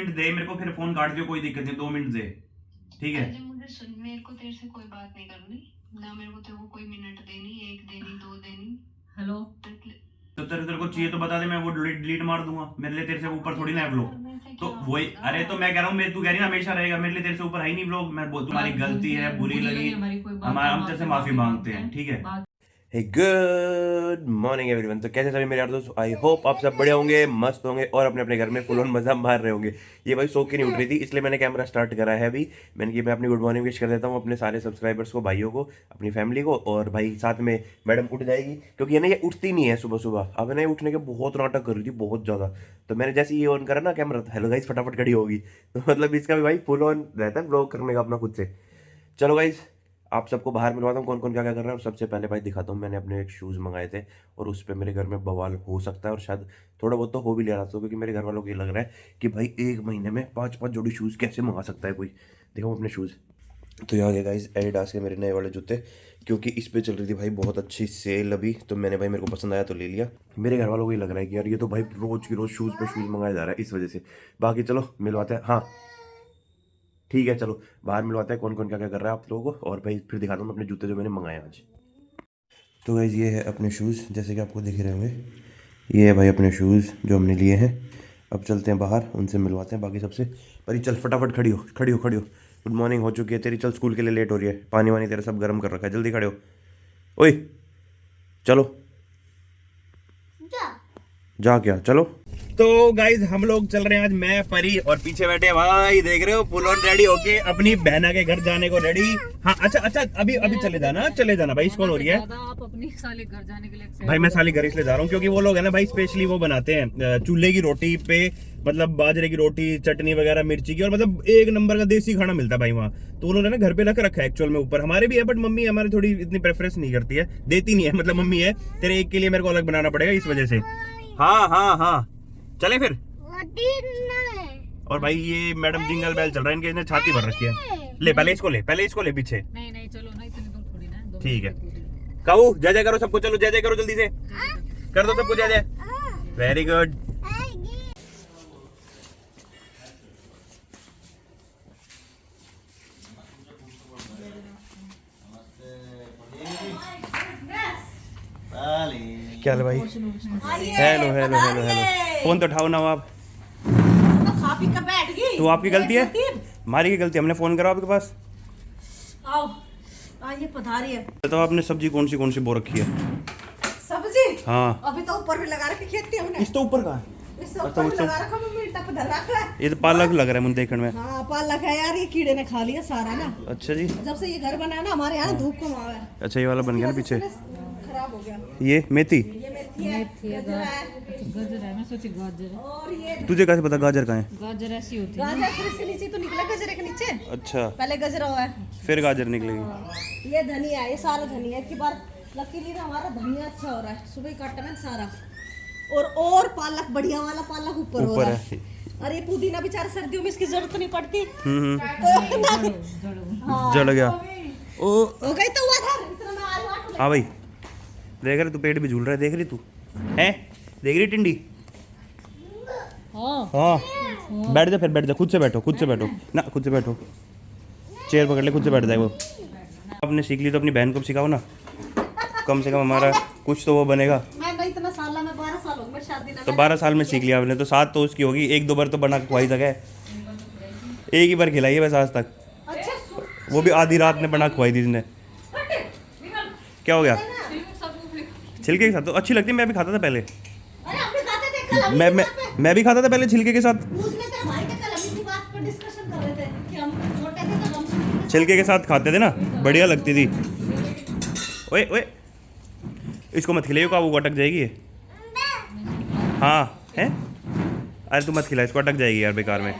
Minute दे मेरे को, फिर फोन काट दियो, कोई दिक्कत नहीं, 2 मिनट दे, ठीक है। मुझे सुन, मेरे को तेरे से कोई बात नहीं करनी ना, मेरे को तेरे को कोई मिनट देनी, 1 देनी 2 देनी। हेलो तो तेरे को चाहिए तो बता दे, मैं वो डिलीट मार दूंगा, मेरे लिए तेरे से ऊपर थोड़ी ना है व्लॉग। तो वही, अरे तो मैं कह रहा हूँ, मैं तू कह रही ना हमेशा रहेगा, मेरे लिए तेरे से ऊपर है ही नहीं व्लॉग। मैं बोल तुम्हारी गलती है, बुरी लगी, हम तेरे से माफी मांगते हैं, ठीक है। हे गुड मॉर्निंग एवरीवन। तो कैसे सभी मेरे यार दोस्त, आई होप आप सब बढ़िया होंगे, मस्त होंगे और अपने अपने घर में फुल ऑन मजा मार रहे होंगे। ये भाई सो के नहीं उठ रही थी, इसलिए मैंने कैमरा स्टार्ट करा है अभी। मैंने कि मैं अपनी गुड मॉर्निंग विश कर देता हूँ अपने सारे सब्सक्राइबर्स को, भाइयों को, अपनी फैमिली को। और भाई साथ में मैडम उठ जाएगी, क्योंकि है ना ये उठती नहीं है सुबह सुबह। अब ना ये उठने के बहुत नाटक कर रही थी, बहुत ज़्यादा। तो मैंने जैसे ये ऑन करा ना कैमरा, तो हेलो गाइस फटाफट खड़ी होगी। तो मतलब इसका भी भाई फुल ऑन रहता है ब्लॉग करने का अपना खुद से। चलो गाइस, आप सबको बाहर मिलवाता हूँ कौन कौन क्या क्या कर रहा है। और सबसे पहले भाई दिखाता हूँ, मैंने अपने एक शूज़ मंगाए थे और उस पर मेरे घर में बवाल हो सकता है, और शायद थोड़ा बहुत तो हो भी ले रहा था, क्योंकि मेरे घर वालों को ये लग रहा है कि भाई 1 महीने में 5-5 जोड़ी शूज़ कैसे मंगा सकता है कोई। देखो अपने शूज़, तो यहाँ गया गाइस एडिडास के मेरे नए वाले जूते, क्योंकि इस पर चल रही थी भाई बहुत अच्छी सेल अभी। तो मैंने भाई, मेरे को पसंद आया तो ले लिया। मेरे घर वालों को ये लग रहा है कि यार ये तो भाई रोज़ की रोज़ शूज़ पे शूज़ मंगाया जा रहा है, इस वजह से। बाकी चलो मिलवाते हैं, हाँ ठीक है, चलो बाहर मिलवाते हैं कौन कौन क्या क्या कर रहा है आप लोगों को। और भाई फिर दिखाता हूँ अपने जूते जो मैंने मंगाए आज। तो गाइस ये है अपने शूज़, जैसे कि आपको दिख रहे होंगे, ये है भाई अपने शूज़ जो हमने लिए हैं। अब चलते हैं बाहर, उनसे मिलवाते हैं बाकी सबसे। पर चल फटाफट खड़ी हो, खड़ी हो, खड़ी हो। गुड मॉर्निंग हो चुकी है तेरी, चल स्कूल के लिए लेट हो रही है, पानी वानी तेरा सब गर्म कर रखा है, जल्दी खड़े हो। ओए चलो जा क्या, चलो। तो गाइज हम लोग चल रहे हैं आज, मैं परी और पीछे बैठे भाई देख रहे हो फुल ऑन रेडी होके अपनी बहना के घर जाने को रेडी। हाँ अच्छा अच्छा, अभी चले जाना भाई। कौन हो रही है? आप अपनी साले घर जाने के लिए? भाई मैं साली घर इसलिए जा रहा हूँ क्योंकि वो लोग है ना भाई स्पेशली वो बनाते हैं चूल्हे की रोटी पे, मतलब बाजरे की रोटी, चटनी वगैरह, मिर्ची की, और मतलब 1 नंबर का देसी खाना मिलता है भाई वहाँ। तो उन्होंने ना घर पे रख रखा है एक्चुअल में, ऊपर हमारे भी है, बट मम्मी हमारी थोड़ी इतनी प्रेफरेंस नहीं करती है, देती नहीं है, मतलब मम्मी है। तेरे एक के लिए मेरे को अलग बनाना पड़ेगा इस वजह से। हाँ हाँ हाँ चले फिर। और भाई ये मैडम जिंगल बेल चल रहा है इनके, इसने छाती भर रखी है। ले पहले इसको ले, पीछे। नहीं चलो ना, इतनी दूर थोड़ी ना। ठीक है कहू, जय जय करो सबको, चलो जय जय करो जल्दी से, कर दो सबको जय जय। Very good. क्या है भाई? Hello hello hello hello, phone तो उठाओ ना आप। तो आपकी गलती है, हमारी की गलती, हमने फोन करा आपके पास। आओ ये पधारी है। तो आपने सब्जी कौन सी बो रखी है? सब्जी? हाँ अभी तो ऊपर भी लगा रखी खेती हमने। इस तो ऊपर का है, इससे ऊपर भी लगा रखा मम्मी, टप धर रखा है। ये तो पालक लग रहा है मुझे देखने में। हाँ पालक है यार, ये कीड़े ने खा लिया सारा ना। अच्छा जी, जब से ये घर बना है ना हमारे यहाँ धूप कम आवा है। अच्छा ये वाला बन गया ना पीछे, खराब हो गया। ये मेथी, ये मेथी है, गाजर है, मैं सोची गाजर है। और ये तुझे कैसे पता गाजर कहाँ है? गाजर ऐसी होती है, गाजर फिर इसके नीचे तो निकला, गजरे के नीचे। अच्छा पहले गजरा हुआ है, फिर गाजर निकलेगी। ये धनिया है, ये सारा धनिया की बार लकीली ना हमारा धनिया अच्छा हो रहा है, सुबह ही काटा मैंने सारा। और पालक, बढ़िया वाला पालक ऊपर हो रहा है। और ये पुदीना बेचारा सर्दियों में इसकी जरूरत नहीं पड़ती। जल गया ओ, हो गई तो हुआ था इतना मैं आलू। हाँ भाई देख रहे तू, पेट भी झूल रहा है, देख रही तू है, देख रही टिंडी। हाँ बैठ जा, फिर बैठ जा, खुद से बैठो ना, खुद से बैठो, चेयर पकड़ ले, खुद से बैठ जाए वो। आपने सीख ली तो अपनी बहन को सिखाओ ना, कम से कम हमारा कुछ तो वो बनेगा। मैं इतना साल में 12 साल हो गए शादी ना। तो 12 साल में सीख लिया आपने, तो 7 तो उसकी होगी, 1-2 बार तो बना के खुआई सके। एक ही बार खिलाई है बस आज तक, अच्छा वो भी आधी रात में बना खुआई थी इसने। क्या हो गया? छिलके के साथ तो अच्छी लगती है, मैं भी खाता था पहले। अरे हम भी खाते थे कल, मैं भी खाता था पहले छिलके के साथ। उसमें तेरे भाई के कल हम इसी बात पर डिस्कशन कर रहे थे कि हम छोटे थे तो हम छिलके के साथ खाते थे ना, बढ़िया लगती थी। ओए ओए इसको मत खिलाइए, का वो अटक जाएगी ये। हाँ है, अरे तू मत खिला इसको, अटक जाएगी यार बेकार में।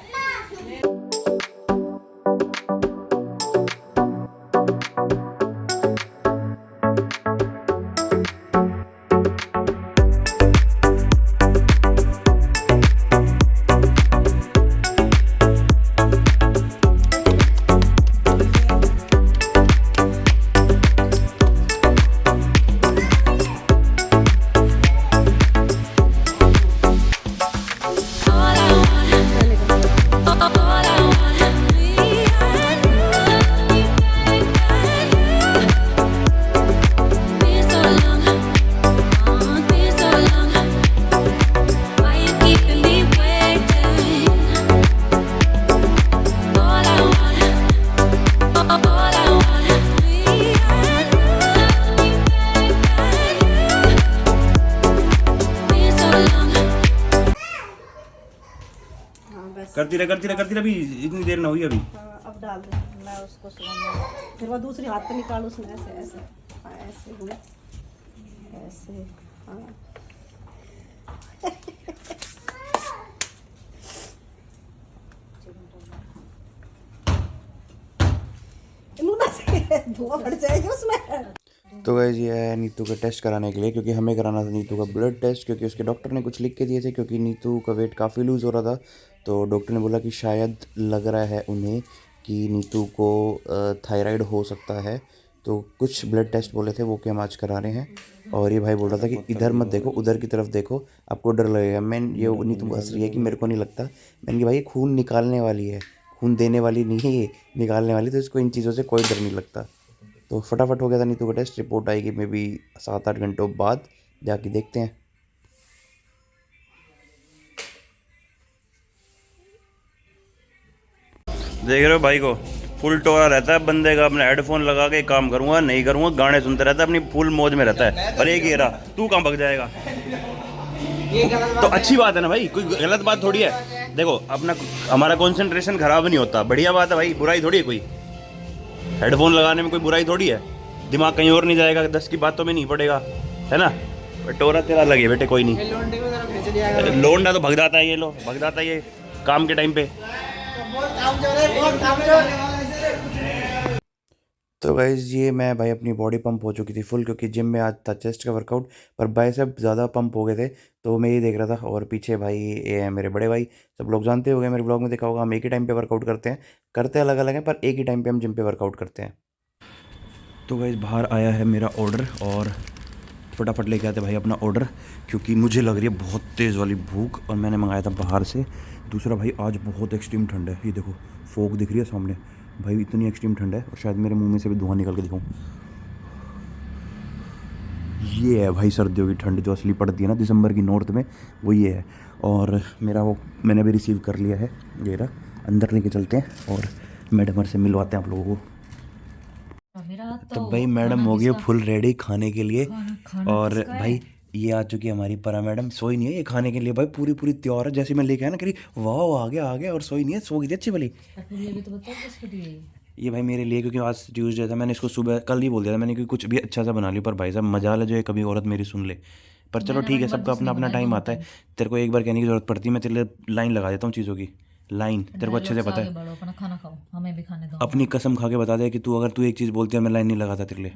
बस करती रह अभी इतनी देर ना हुई अभी। हाँ, अब डाल दे मैं उसको सुबह फिर मैं दूसरी हाथ पे निकालूँ उसमें ऐसे ऐसे हाँ ऐसे हुई ऐसे हाँ मुन्ना से धुआं बढ़ जाएगी उसमें। तो गाइस ये है नीतू का टेस्ट कराने के लिए, क्योंकि हमें कराना था नीतू का ब्लड टेस्ट, क्योंकि उसके डॉक्टर ने कुछ लिख के दिए थे, क्योंकि नीतू का वेट काफ़ी लूज़ हो रहा था। तो डॉक्टर ने बोला कि शायद लग रहा है उन्हें कि नीतू को थायराइड हो सकता है। तो कुछ ब्लड टेस्ट बोले थे वो कि हम आज करा रहे हैं। और ये भाई बोल रहा था कि इधर मत देखो, उधर की तरफ देखो, आपको डर लगेगा। मैं ये नीतू हंस रही है कि मेरे को नहीं लगता। मैंने कहा भाई खून निकालने वाली है, खून देने वाली नहीं है, ये निकालने वाली, तो इसको इन चीज़ों से कोई डर नहीं लगता। तो फटाफट हो गया था नीतू का टेस्ट। रिपोर्ट आएगी मे बी 7-8 घंटों बाद, जाके देखते हैं। देख रहे हो भाई को, फुल टोरा रहता है बंदे का, अपने हेडफोन लगा के काम करूंगा नहीं करूंगा, गाने सुनते रहता है, अपनी फुल मौज में रहता है। और एक ये रहा, तू कहाँ भग जाएगा? तो अच्छी बात है ना भाई, कोई गलत बात थोड़ी है। देखो अपना हमारा कंसंट्रेशन खराब नहीं होता, बढ़िया बात है भाई, बुराई थोड़ी है कोई। हेडफोन लगाने में कोई बुराई थोड़ी है, दिमाग कहीं और नहीं जाएगा, 10 की बातों में नहीं पड़ेगा, है ना। टोरा तेरा लगे बेटे, कोई नहीं। लोंडा तो भग जाता है, ये लो भग जाता है ये काम के टाइम पे। तो गाइज़ ये मैं भाई अपनी बॉडी पंप हो चुकी थी फुल, क्योंकि जिम में आज था चेस्ट का वर्कआउट, पर बाइसेप ज़्यादा पंप हो गए थे, तो मैं ये देख रहा था। और पीछे भाई ये है मेरे बड़े भाई, सब लोग जानते होंगे, मेरे ब्लॉग में देखा होगा, हम एक ही टाइम पे वर्कआउट करते हैं अलग अलग हैं, पर एक ही टाइम पे हम जिम पे वर्कआउट करते हैं। तो गाइज़ बाहर आया है मेरा ऑर्डर, और फटाफट लेके आते भाई अपना ऑर्डर, क्योंकि मुझे लग रही है बहुत तेज़ वाली भूख, और मैंने मंगाया था बाहर से। दूसरा भाई आज बहुत एक्सट्रीम ठंड है, ये देखो फोग दिख रही है सामने भाई, इतनी एक्सट्रीम ठंड है, और शायद मेरे मुंह में से भी धुआं निकल के दिखाऊं। ये है भाई सर्दियों की ठंड जो असली पड़ती है ना दिसंबर की नॉर्थ में, वो ये है। और मेरा वो मैंने भी रिसीव कर लिया है, ये रहा, अंदर लेके चलते हैं और मैडम से मिलवाते हैं आप लोगों को। तो भाई मैडम हो गई फुल रेडी खाने के लिए। और भाई ये आ चुकी है हमारी परा मैडम, सोई नहीं है ये खाने के लिए भाई, पूरी पूरी तैयार है, जैसे मैं लेके आया ना, करी वाह आ गया, और सोई नहीं है, सो गई थी अच्छी भली। ये भाई मेरे लिए, क्योंकि आज ट्यूसडे था, मैंने इसको सुबह कल ही बोल दिया था मैंने कि कुछ भी अच्छा सा बना लियो, पर भाई साहब मजा ले जो कभी औरत मेरी सुन ले। पर चलो ठीक है, सबका अपना अपना टाइम आता है। तेरे को एक बार कहने की जरूरत पड़ती है, मैं तेरे लिए लाइन लगा देता हूँ चीज़ों की, लाइन तेरे को अच्छे से पता है। अपना खाना खाओ, हमें भी खाने दो। अपनी कसम खा के बता दे कि तू अगर तू एक चीज़ बोलती है, मैं लाइन नहीं लगाता तेरे लिए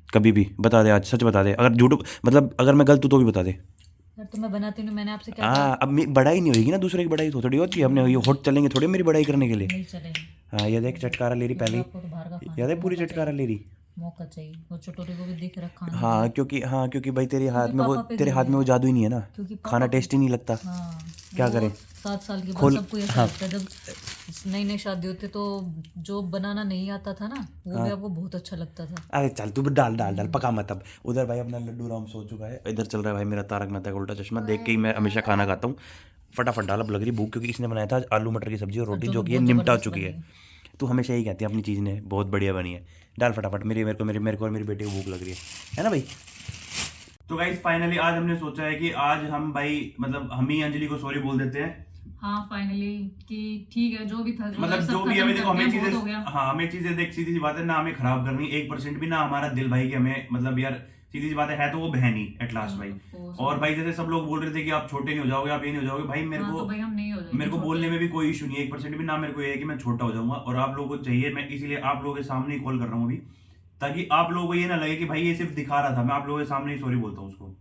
कभी भी। बता दे आज, सच बता दे, अगर झूठ मतलब अगर मैं गलत हूँ तो भी बता दे। यार तुम्हें बनाती हूँ, मैंने आपसे क्या हाँ अब बड़ाई नहीं होगी ना, दूसरे की बड़ाई थोड़ी होती है, हमने ये होट चलेंगे थोड़ी मेरी बड़ाई करने के लिए। नहीं चलेगी। हाँ ये देख चटकारा ले रही पहले, आपको तो बाहर का खाना याद है पूरी चटकारा ले रही। मौका चाहिए, वो चटोरी को भी दिख रखा है। हाँ क्योंकि भाई तेरे हाथ में वो, पापा पे तेरे गिर हाथ में वो गया। जादू ही नहीं है ना, क्योंकि खाना टेस्टी नहीं लगता। हाँ, क्या वो करें? 7 साल के बाद खोल- सबको ऐसा हाँ। लगता है, जब नई नई शादी होती तो जो बनाना नहीं आता था ना, वो भी आपको बहुत अच्छा लगता था। अरे चल तू भी डाल पका मत अब। उधर भाई अपना लड्डू राम सो चुका है, इधर चल रहा है भाई मेरा तारक मेहता का उल्टा चश्मा, देख के ही मैं हमेशा खाना खाता हूँ। फटाफट डाल, अब लग रही भूख, क्योंकि इसने बनाया था आज आलू मटर की सब्जी और रोटी, जो कि ये बहुत निमटा जबरदस्त चुकी बनी है। तू हमेशा यही कहती है अपनी चीज़ ने बहुत बढ़िया बनी है। डाल फटाफट, मेरे को और मेरी बेटी को भूख लग रही है ना भाई। तो गाइस फाइनली आज हमने सोचा है कि आज हम भाई मतलब हम ही अंजलि को सॉरी बोल देते हैं। हाँ फाइनली कि ठीक है, जो भी था मतलब जो भी हमें देखो, हमें चीजें, हाँ हमें चीजें देख, सीधी सी बात है ना, हमें खराब करनी 1% भी ना, हमारा दिल भाई कि हमें मतलब यार सीधी सी बात है तो वो बहन ही एट लास्ट भाई। और भाई जैसे सब लोग बोल रहे थे कि आप छोटे नहीं हो जाओगे, आप ये नहीं हो जाओगे, भाई मेरे को भाई हम नहीं हो जाएंगे मेरे को बोलने में भी कोई इशू नहीं है 1% भी ना, मेरे को ये है कि मैं छोटा हो जाऊंगा। और आप लोगों को चाहिए, मैं इसीलिए आप लोगों के सामने ही कॉल कर रहा हूँ अभी, ताकि आप लोगों को ये ना लगे कि भाई ये सिर्फ दिखा रहा था, मैं आप लोगों के सामने ही सॉरी बोलता हूँ उसको।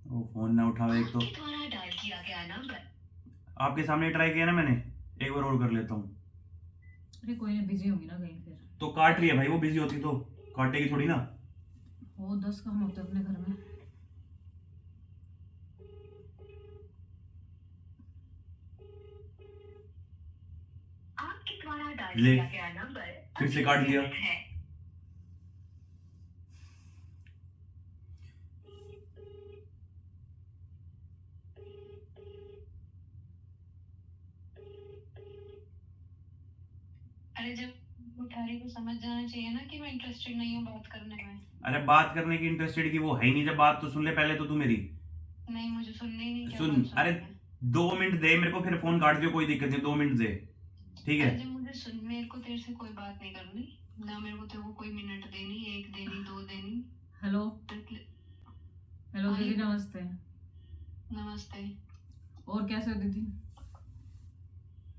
वो फोन ना उठावे एक तो, द्वारा डायल किया गया नंबर आपके सामने ट्राई किया ना मैंने, एक बार और कर लेता हूँ। अरे कोई नहीं, बिजी होंगी ना कहीं, फिर तो काट रही है भाई, वो बिजी होती तो काटेगी थोड़ी ना। वो 10 काम होते हैं अपने घर में। आपके द्वारा डायल ले किया गया नंबर फिर से काट दिया। है। अरे जब उठा रही को समझ जाना चाहिए ना कि मैं इंटरेस्टेड नहीं हूँ बात करने में। अरे बात करने की इंटरेस्टेड की वो है ही नहीं, जब बात तो सुन ले पहले तो तू मेरी। नहीं मुझे सुननी ही नहीं, क्या सुन, बात सुननी अरे है? 2 मिनट दे मेरे को, फिर फोन काट दियो, कोई दिक्कत नहीं, 2 मिनट दे, ठीक है। अरे मुझे सुन, मेरे को तेरे से कोई बात नहीं करनी, ना मेरे को तेरे को कोई मिनट देनी, 1 देनी 2 देनी। हेलो हेलो हाँ, दीदी, नमस्ते। नमस्ते। और कैसे हो दीदी?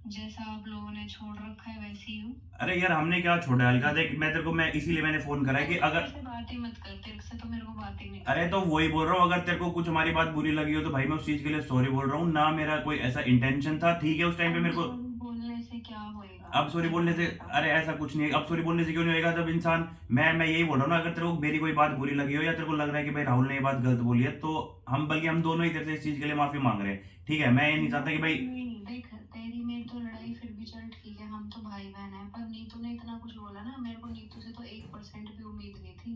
जैसा आप लोगों ने छोड़ रखा है वैसे ही हूँ। अरे यार हमने क्या छोड़ा है अलका, देख मैं तेरे को, मैं इसीलिए मैंने फोन करा है कि अगर, तेरे से बात ही मत कर, तेरे से तो मेरे को बात ही नहीं। अरे तो वही बोल रहा हूँ, अगर तेरे को कुछ हमारी बात बुरी लगी हो तो भाई मैं उस चीज के लिए सॉरी बोल रहा हूँ, ना मेरा कोई ऐसा इंटेंशन था, ठीक है। उस टाइम पे मेरे को बोलने से क्या होएगा? अब सॉरी बोलने से, अरे ऐसा कुछ नहीं है, अब सॉरी बोलने से क्यों नहीं होगा जब इंसान, मैं यही बोल रहा हूँ ना, अगर तेरे को मेरी कोई बात बुरी लगी हो या तेरे को लग रहा है कि भाई राहुल ने ये बात गलत बोली है, तो बल्कि हम दोनों ही तेरे से इस चीज के लिए माफी मांग रहे हैं, ठीक है। मैं ये नहीं चाहता कि भाई, नहीं देख, तेरी मेरी तो लड़ाई फिर भी चल ठीक है, हम तो भाई बहन है, पर नीतू ने इतना कुछ बोला ना, मेरे को नीतू से तो 1% भी उम्मीद नहीं थी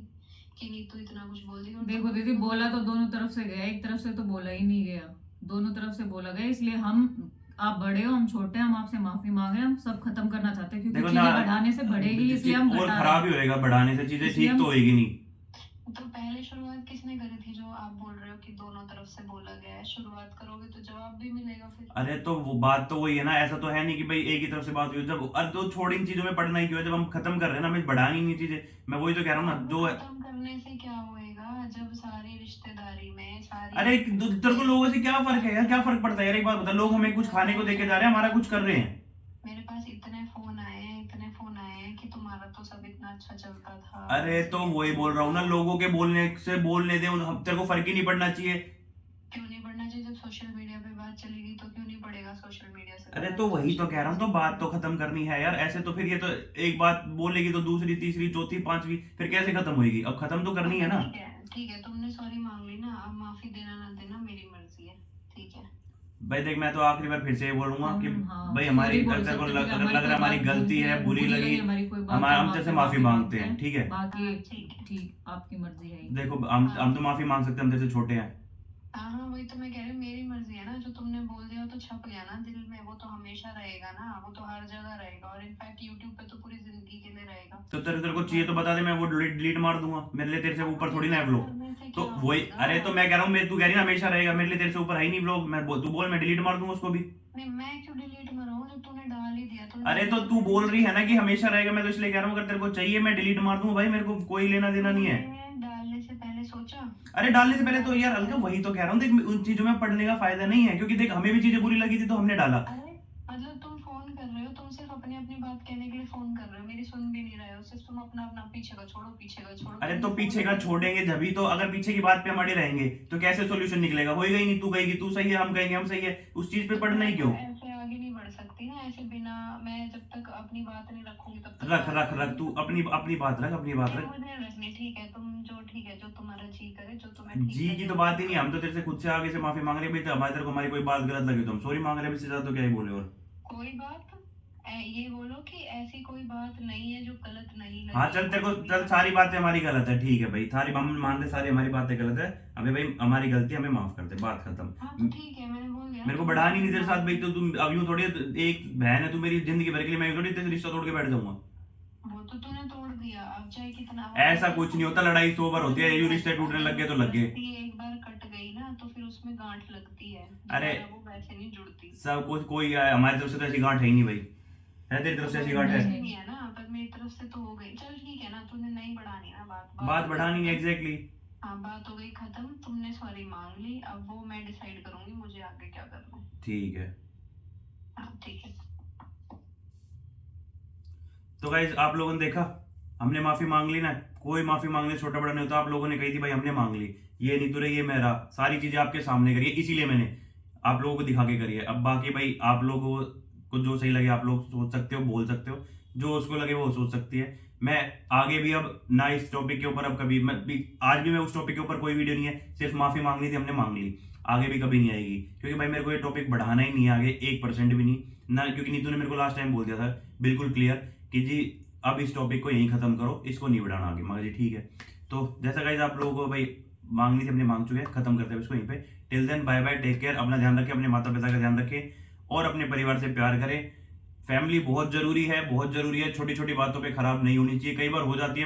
कि नीतू इतना कुछ बोल दी। देखो दीदी, बोला तो दोनों तरफ से गया, एक तरफ से तो बोला ही नहीं गया, दोनों तरफ से बोला गया। इसलिए हम, आप बड़े हो, हम छोटे हैं, हम आपसे माफी मांग रहे हैं, हम सब खत्म करना चाहते हैं, क्योंकि देखो चीजें ना, बढ़ाने से बढ़ेगी, इसलिए हम और घटा खराब ही रहे हैं। होएगा, बढ़ाने से चीजें इसलिए ठीक तो होएगी नहीं। तो पहले शुरुआत किसने करी थी? जो आप बोल रहे हो कि दोनों तरफ से बोला गया है, शुरुआत करोगे तो जवाब भी मिलेगा फिर। अरे तो वो बात तो वही है ना, ऐसा तो है नहीं कि भाई एक ही तरफ से बात हुई, जब अरे तो छोड़ इन चीजों में पड़ना ही क्यों है, जब हम खत्म कर रहे हैं ना, हमें बढ़ानी नहीं चीजें, मैं वही तो कह रहा हूँ ना, जो है। खत्म करने से क्या होएगा जब सारी रिश्तेदारी में सारी। अरे तेरे को लोगों से क्या फर्क है यार, क्या फर्क पड़ता है यार, एक बात बता, लोग हमें कुछ खाने को देके जा रहे हैं, हमारा कुछ कर रहे हैं। मेरे पास इतने फोन आए हैं, इतने फोन आए हैं कि तुम्हारा तो सब इतना अच्छा चलता था। अरे तो वही बोल रहा हूँ ना, लोगों के बोलने से बोलने दे, तेरे को फर्क ही नहीं पड़ना चाहिए। क्यों नहीं पढ़ना चाहिए? जब सोशल मीडिया पे बात चलेगी तो क्यों नहीं पड़ेगा सोशल मीडिया से? अरे तो वही तो कह रहा हूँ, तो बात तो खत्म करनी है यार, ऐसे तो फिर ये तो एक बात बोलेगी तो दूसरी तीसरी चौथी पांचवी फिर कैसे खत्म होगी, अब खत्म तो करनी है ना। ठीक है, तुमने सॉरी मांग ली ना, अब माफी देना ना देना मेरी मर्जी है, ठीक है। भाई देख, मैं तो आखिरी बार फिर से ये बोलूंगा कि हाँ, भाई हमारी, sorry बोल अगर सकते अगर हैं कि लग रहा है हमारी गलती है, बुरी लगी, हमारी कोई बात, हम तेरे से माफी मांगते हैं, ठीक है। बाकी ठीक है। ठीक, आपकी मर्जी है। देखो हम तो माफी मांग सकते हैं, हम तेरे से छोटे हैं। हाँ हाँ, वही तो मैं कह रही हूँ, मेरी मर्जी है ना, जो तुमने बोल दिया वो तो छप गया ना दिल में, वो तो हमेशा रहेगा ना, वो तो हर जगह रहेगा, और इनफैक्ट यूट्यूब पे तो पूरी जिंदगी के लिए रहेगा। तो तेरे को चाहिए तो बता दे, मैं वो डिलीट मार दूंगा, मेरे लिए तेरे से ऊपर थोड़ी ना है व्लॉग। करने से तो क्या वही, होगा? अरे तो मैं कह रहा हूँ, तू कह रही ना हमेशा रहेगा, मेरे लिए तेरे से ऊपर है ही नहीं व्लॉग, तू बोल, मैं डिलीट मार दूंगा उसको भी। नहीं, मैं क्यों डिलीट मराऊं जब तूने डाल ही दिया? तूने अरे तो तू बोल रही है ना कि हमेशा रहेगा, मैं तो इसलिए कह रहा हूँ, अगर तेरे को चाहिए मैं डिलीट मार दूंगा भाई, मेरे को कोई लेना देना नहीं है। डालने से पहले सोचा? अरे डालने से पहले तो यार अलका, वही तो कह रहा हूँ, देख उन चीजों में पढ़ने का फायदा नहीं है, क्योंकि देख हमें भी चीजें बुरी लगी थी तो हमने डाला। अरे मतलब तुम फोन कर रहे हो, तुम सिर्फ अपनी अपनी बात कहने के लिए फोन कर रहे हो, मेरी सुन भी नहीं रहे हो, सिर्फ तुम अपना अपना पीछे का छोड़ो, पीछे का छोड़ो। अरे तो पीछे का छोड़ेंगे जभी तो, अगर पीछे की बात पे हम अड़े रहेंगे तो कैसे सोल्यूशन निकलेगा, होएगा ही नहीं, तू कहेगी तू सही है, हम कहेंगे हम सही है, उस चीज पे पढ़ना ही क्यों। ऐसे आगे नहीं बढ़ सकती ना, ऐसे बिना, मैं जब तक अपनी बात नहीं रखूंगी तब तक। रख रख रख, तू अपनी अपनी बात रख, अपनी बात रख। मुझे रखनी, ठीक है, तुम जो ठीक है, जो तुम्हारा जी करे, जो तुम्हें ठीक जी लगे। की तो बात ही नहीं, हम तो तेरे से खुद से आगे से माफी मांग रहे हैं भाई, तो हमारे तेरे को हमारी कोई बात गलत लगी तो हम सॉरी मांग रहे हैं, इससे ज्यादा तो क्या ही बोले। और कोई बात ये बोलो कि ऐसी कोई बात नहीं है जो गलत नहीं लगी। हाँ चल, तेरे को चल सारी बातें हमारी गलत है, ठीक है भाई, सारी हम मान ले, सारी हमारी बातें गलत है, हमें भाई हमारी गलती, हमें माफ कर दे, बात खत्म। हाँ तो ठीक है, मैंने बोल दिया। मेरे को बढ़ानी नहीं तेरे साथ भाई, तो तुम अब यूं थोड़ी, एक बहन है तू मेरी जिंदगी भर के लिए, मैं थोड़ी तेरे से रिश्ता तोड़ के बैठ जाऊंगा। वो तो तूने तोड़ दिया, अब चाहे कितना। ऐसा कुछ नहीं होता, लड़ाई 100 बार होती है, यूं रिश्ते टूटने लग गए तो लग गए। एक बार कट गई ना तो फिर उसमें गांठ लगती है, अरे दोबारा वो वैसे नहीं जुड़ती। सब कुछ कोई आए हमारी तरफ से तो ऐसी गांठ है ही नहीं भाई, है तेरी तरफ से ऐसी गांठ है? नहीं है ना, पर मेरी तरफ से तो हो गई। चल ठीक है ना, तूने नहीं बढ़ानी ना बात बढ़ानी नहीं, एग्जैक्टली। हाँ, बात हो गई खत्म, तुमने सॉरी मांग ली, अब वो मैं डिसाइड करूंगी मुझे आगे क्या करना है। ठीक है। हाँ ठीक है। तो गाइज आप लोगों ने देखा, हमने माफी मांग ली ना, कोई माफी मांगने छोटा बड़ा नहीं होता, आप लोगों ने कही थी भाई हमने मांग ली, ये नहीं तो ये मेरा, सारी चीजें आपके सामने करिए, इसीलिए मैंने आप लोगों को दिखा के करी है। अब बाकी भाई आप लोगों को जो सही लगे आप लोग सोच सकते हो, बोल सकते हो, जो उसको लगे वो सोच सकती है। मैं आगे भी अब ना इस टॉपिक के ऊपर, अब कभी आज भी मैं उस टॉपिक के ऊपर कोई वीडियो नहीं है, सिर्फ माफी मांगनी थी, हमने मांग ली, आगे भी कभी नहीं आएगी, क्योंकि भाई मेरे को ये टॉपिक बढ़ाना ही नहीं है आगे 1% भी नहीं ना, क्योंकि नीतू ने मेरे को लास्ट टाइम बोल दिया था बिल्कुल क्लियर कि जी अब इस टॉपिक को यहीं खत्म करो, इसको नहीं बढ़ाना आगे। मगर जी ठीक है, तो जैसा गाइज आप लोगों को भाई मांगनी थी हमने मांग चुके हैं, खत्म करते हैं इसको यहीं पे। Till then bye bye, take care, अपना ध्यान रखें, अपने माता पिता का ध्यान रखें और अपने परिवार से प्यार करें। फैमिली बहुत जरूरी है, बहुत जरूरी है। छोटी छोटी बातों पे खराब नहीं होनी चाहिए, कई बार हो जाती है